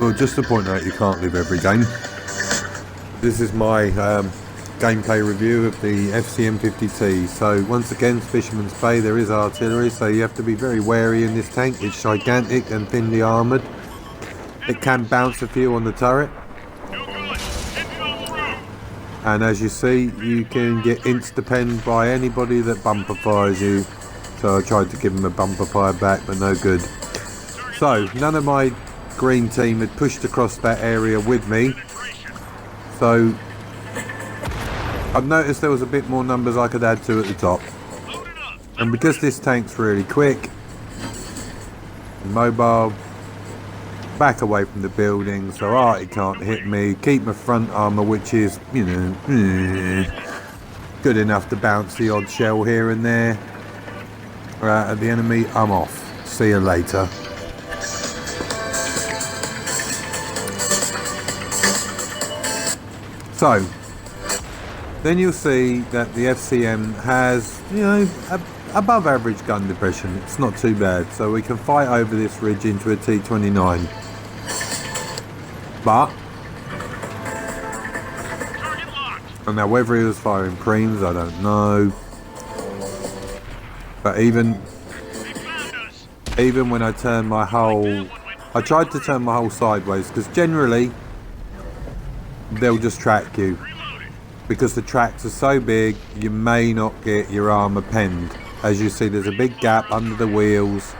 Well, just to point out, you can't live every game. This is my gameplay review of the FCM50T. So once again, Fisherman's Bay, there is artillery, so you have to be very wary in this tank. It's gigantic and thinly armoured. It can bounce a few on the turret. And as you see, you can get insta-penned by anybody that bumper fires you. So I tried to give him a bumper fire back, but no good. So none of my green team had pushed across that area with me. So I've noticed there was a bit more numbers I could add to at the top. And because this tank's really quick, mobile, back away from the building so Artie can't hit me, keep my front armour, which is, you know, good enough to bounce the odd shell here and there at the enemy. I'm off. See you later. So then you'll see that the FCM has, you know, above average gun depression. It's not too bad, so we can fight over this ridge into a T29. But, and now whether he was firing preems, I don't know. But even when I turn my hull, I tried to turn my hull sideways because generally they'll just track you. Because the tracks are so big, you may not get your armour penned. As you see, there's a big gap under the wheels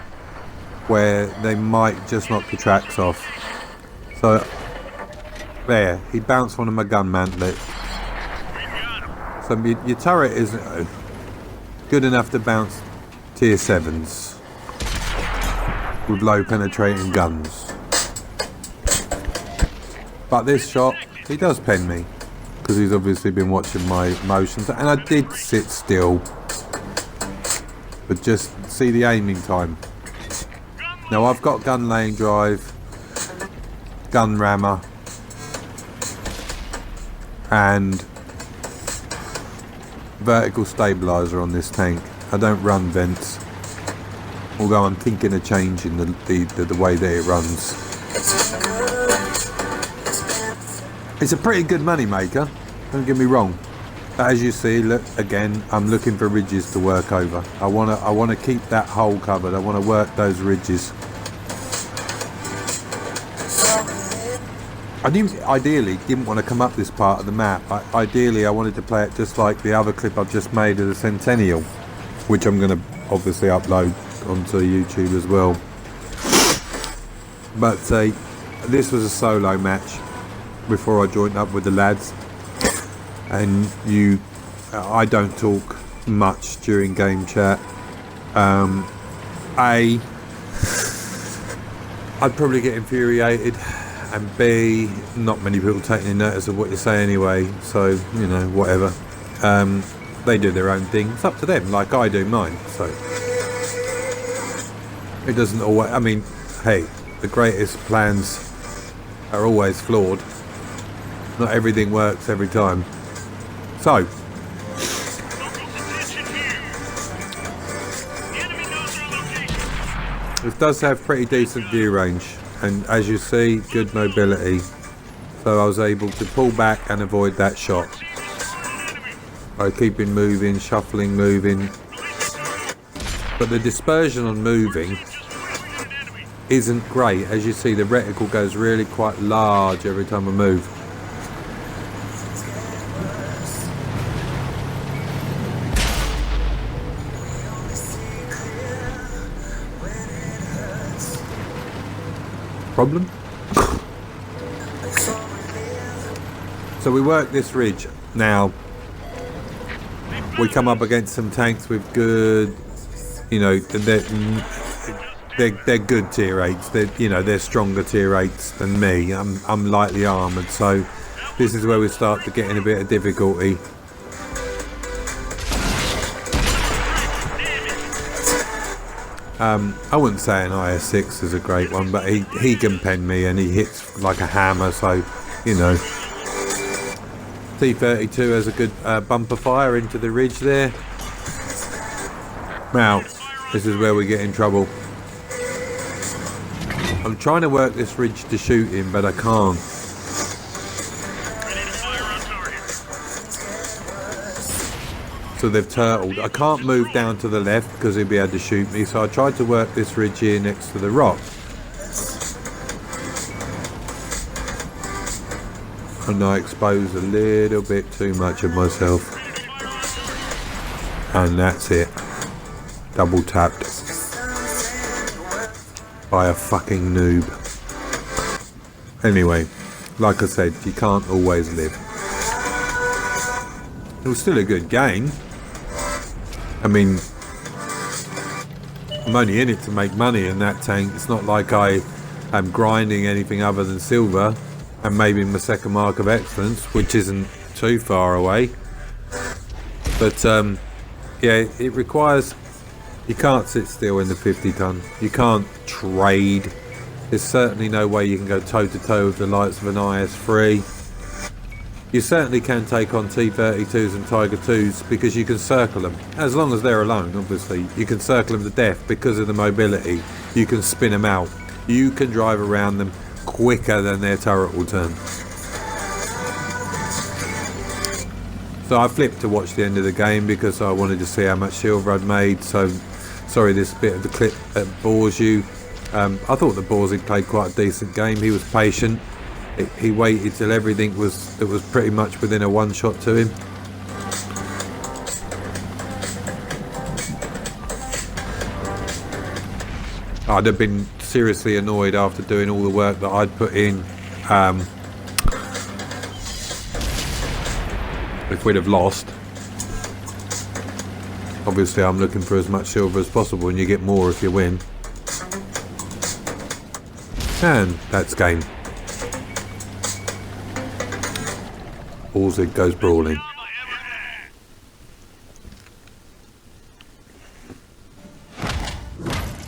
where they might just knock the tracks off. So there, he bounced one of my gun mantlets. So your turret isn't good enough to bounce tier 7s with low penetrating guns. But this shot, he does pen me because he's obviously been watching my motions, and I did sit still, but just see the aiming time. Now I've got gun lane drive, gun rammer, and vertical stabilizer on this tank. I don't run vents, although I'm thinking of changing the way that it runs. It's a pretty good money maker, don't get me wrong. But as you see, look again, I'm looking for ridges to work over. I wanna keep that hole covered. I wanna work those ridges. I ideally didn't want to come up this part of the map. Ideally, I wanted to play it just like the other clip I've just made of the Centennial, which I'm going to obviously upload onto YouTube as well. But this was a solo match before I joined up with the lads, and I don't talk much during game chat. I'd probably get infuriated. And B, not many people take any notice of what you say anyway, so, you know, whatever. They do their own thing. It's up to them, like I do mine, so. It doesn't always, I mean, hey, the greatest plans are always flawed. Not everything works every time. So. It does have pretty decent view range. And as you see, good mobility. So I was able to pull back and avoid that shot by keeping moving, shuffling, moving. But the dispersion on moving isn't great. As you see, the reticle goes really quite large every time I move. Problem? So we work this ridge. Now we come up against some tanks with good, you know, they're good tier 8s. They're stronger tier 8s than me. I'm lightly armoured, so this is where we start to get in a bit of difficulty. I wouldn't say an IS-6 is a great one, but he can pen me and he hits like a hammer, so, you know. T-32 has a good bumper fire into the ridge there. Now, this is where we get in trouble. I'm trying to work this ridge to shoot him, but I can't. So they've turtled. I can't move down to the left because he'll be able to shoot me. So I tried to work this ridge here next to the rock. And I expose a little bit too much of myself. And that's it. Double tapped. By a fucking noob. Anyway, like I said, you can't always live. It was still a good game. I mean, I'm only in it to make money in that tank. It's not like I am grinding anything other than silver and maybe my second mark of excellence, which isn't too far away. But yeah, it requires, you can't sit still in the 50 ton. You can't trade. There's certainly no way you can go toe to toe with the likes of an IS-3. You certainly can take on T-32s and Tiger 2s because you can circle them. As long as they're alone, obviously. You can circle them to death because of the mobility. You can spin them out. You can drive around them quicker than their turret will turn. So I flipped to watch the end of the game because I wanted to see how much silver I'd made. So sorry this bit of the clip bores you. I thought that Borsig played quite a decent game. He was patient. He waited till everything was pretty much within a one shot to him. I'd have been seriously annoyed after doing all the work that I'd put in if we'd have lost. Obviously I'm looking for as much silver as possible, and you get more if you win. And that's game. Borsig goes brawling.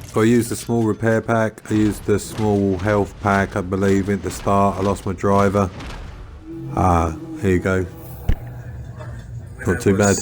So I used the small repair pack, I used the small health pack, I believe, at the start. I lost my driver. Here you go. Not too bad.